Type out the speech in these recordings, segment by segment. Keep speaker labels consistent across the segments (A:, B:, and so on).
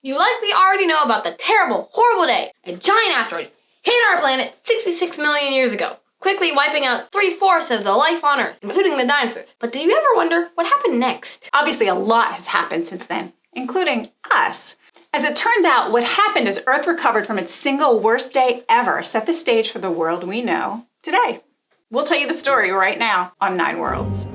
A: You likely already know about the terrible, horrible day a giant asteroid hit our planet 66 million years ago, quickly wiping out 3/4 of the life on Earth, including the dinosaurs. But do you ever wonder what happened next?
B: Obviously, a lot has happened since then, including us. As it turns out, what happened is Earth recovered from its single worst day ever, set the stage for the world we know today. We'll tell you the story right now on 9 Worlds.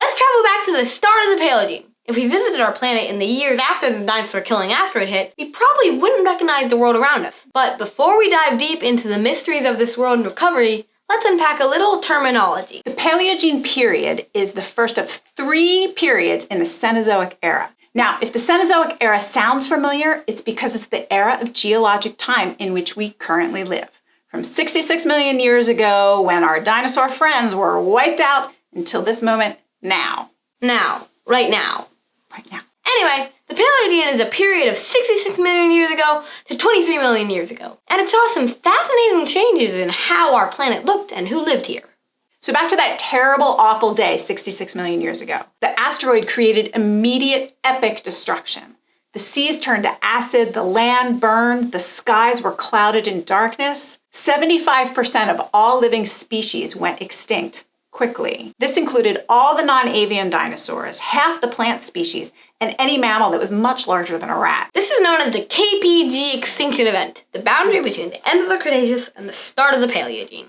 A: Let's travel back to the start of the Paleogene. If we visited our planet in the years after the dinosaur-killing asteroid hit, we probably wouldn't recognize the world around us. But before we dive deep into the mysteries of this world in recovery, let's unpack a little terminology.
B: The Paleogene Period is the first of 3 periods in the Cenozoic era. Now, if the Cenozoic era sounds familiar, it's because it's the era of geologic time in which we currently live. From 66 million years ago, when our dinosaur friends were wiped out, until this moment now.
A: Right now.
B: Right now.
A: Anyway, the Paleogene is a period of 66 million years ago to 23 million years ago. And it saw some fascinating changes in how our planet looked and who lived here.
B: So back to that terrible, awful day 66 million years ago. The asteroid created immediate, epic destruction. The seas turned to acid, the land burned, the skies were clouded in darkness. 75% of all living species went extinct quickly. This included all the non-avian dinosaurs, half the plant species, and any mammal that was much larger than a rat.
A: This is known as the KPG Extinction event, the boundary between the end of the Cretaceous and the start of the Paleogene.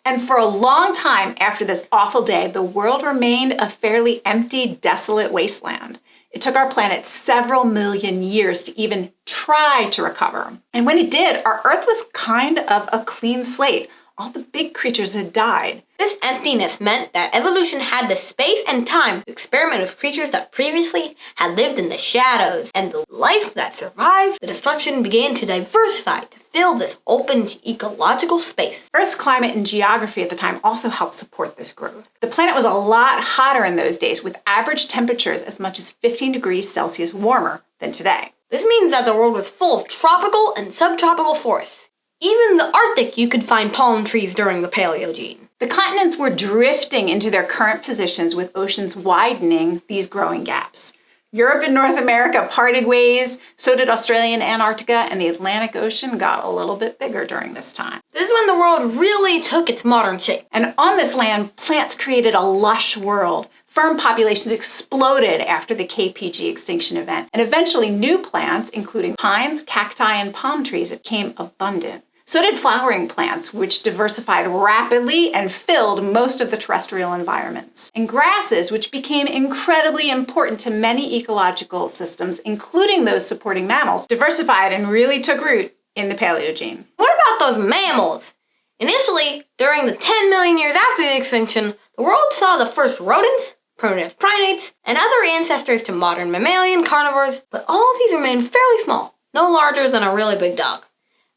B: And for a long time after this awful day, the world remained a fairly empty, desolate wasteland. It took our planet several million years to even try to recover. And when it did, our Earth was kind of a clean slate. All the big creatures had died.
A: This emptiness meant that evolution had the space and time to experiment with creatures that previously had lived in the shadows, and the life that survived the destruction began to diversify to fill this open ecological space.
B: Earth's climate and geography at the time also helped support this growth. The planet was a lot hotter in those days, with average temperatures as much as 15 degrees Celsius warmer than today.
A: This means that the world was full of tropical and subtropical forests. Even in the Arctic, you could find palm trees during the Paleogene.
B: The continents were drifting into their current positions, with oceans widening these growing gaps. Europe and North America parted ways, so did Australia and Antarctica, and the Atlantic Ocean got a little bit bigger during this time.
A: This is when the world really took its modern shape.
B: And on this land, plants created a lush world. Fern populations exploded after the KPG extinction event, and eventually new plants, including pines, cacti, and palm trees, became abundant. So did flowering plants, which diversified rapidly and filled most of the terrestrial environments. And grasses, which became incredibly important to many ecological systems, including those supporting mammals, diversified and really took root in the Paleogene.
A: What about those mammals? Initially, during the 10 million years after the extinction, the world saw the first rodents, primitive primates, and other ancestors to modern mammalian carnivores, but all of these remained fairly small, no larger than a really big dog.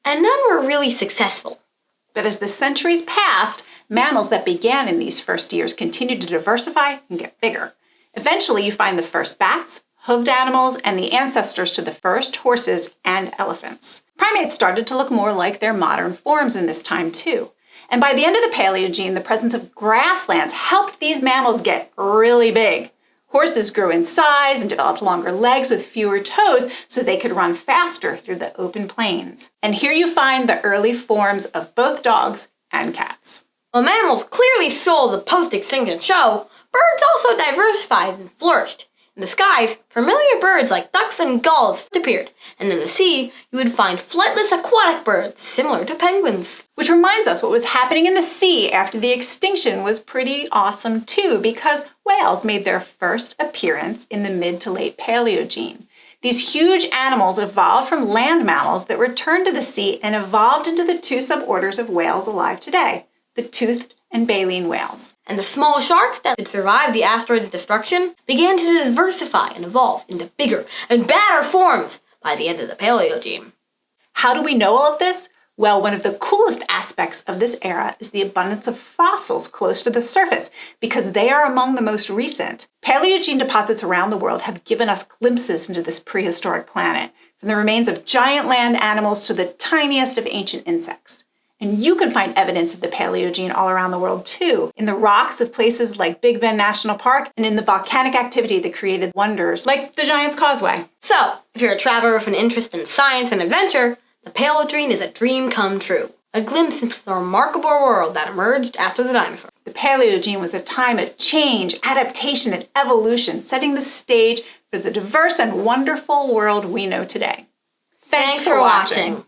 A: And none were really successful.
B: But as the centuries passed, mammals that began in these first years continued to diversify and get bigger. Eventually, you find the first bats, hoofed animals, and the ancestors to the first horses and elephants. Primates started to look more like their modern forms in this time, too. And by the end of the Paleogene, the presence of grasslands helped these mammals get really big. Horses grew in size and developed longer legs with fewer toes so they could run faster through the open plains. And here you find the early forms of both dogs and cats.
A: While mammals clearly stole the post-extinction show, birds also diversified and flourished. In the skies, familiar birds like ducks and gulls appeared, and in the sea, you would find flightless aquatic birds similar to penguins.
B: Which reminds us what was happening in the sea after the extinction was pretty awesome too, because whales made their first appearance in the mid to late Paleogene. These huge animals evolved from land mammals that returned to the sea and evolved into the 2 suborders of whales alive today, the toothed and baleen whales.
A: And the small sharks that had survived the asteroid's destruction began to diversify and evolve into bigger and badder forms by the end of the Paleogene.
B: How do we know all of this? Well, one of the coolest aspects of this era is the abundance of fossils close to the surface, because they are among the most recent. Paleogene deposits around the world have given us glimpses into this prehistoric planet, from the remains of giant land animals to the tiniest of ancient insects. And you can find evidence of the Paleogene all around the world too, in the rocks of places like Big Bend National Park and in the volcanic activity that created wonders like the Giant's Causeway.
A: So, if you're a traveler with an interest in science and adventure, the Paleogene is a dream come true. A glimpse into the remarkable world that emerged after the dinosaurs.
B: The Paleogene was a time of change, adaptation, and evolution, setting the stage for the diverse and wonderful world we know today.
A: Thanks for watching.